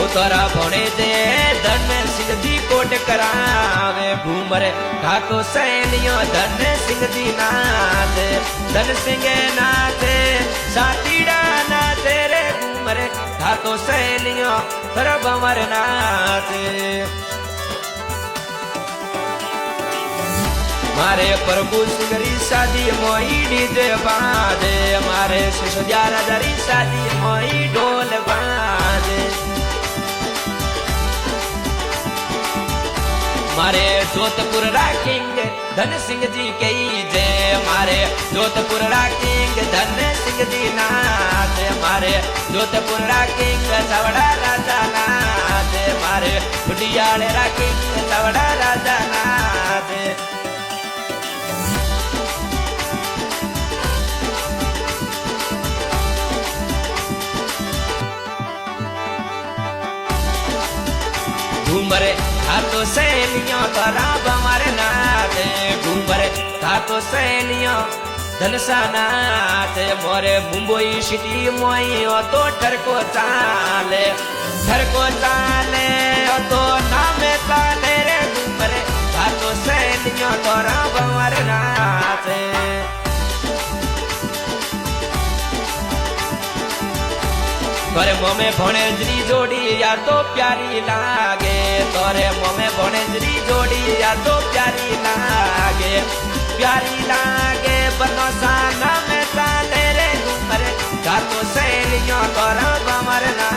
उतरा भणे दे धन सिंह जी कोट करावे घूमरे ठाको सैनियों धन सिंह जी नाथ धन सिंह नाथ सातीड़ा नाथ रे घूमरे ठाको सैनियों तरफ अमरनाथ मारे प्रभु सिंगरी शादी मोई डीजे बांधे मारे सिसोदिया राजारी शादी मोई ढोल बांधे मारे जोधपुर राकिंग धन सिंह जी के जय मारे जोधपुर राकिंग धन सिंह जी नाथ मारे जोधपुर राकिंग सवड़ा राजा नाथ मारे बुढ़ियाल राकिंग सवड़ा राजा नाथ घूमरे खातो सैनियों तराब अमरनाथ घूमरे खातो सैनियों धनसा नाथ मोरे मुंबई सिटी मोई तो ठरको चाले तो नामे चाले रे घूमरे खातो सैनियों तराब अमरनाथ तोरे मोमे भणेजरी जोड़ी या तो प्यारी लागे तोरे मोमे भणेजरी जोड़ी या तो प्यारी लागे बनोसा नाम चाले रे घूमरे गातो सैनियों तोरा अमरनाथ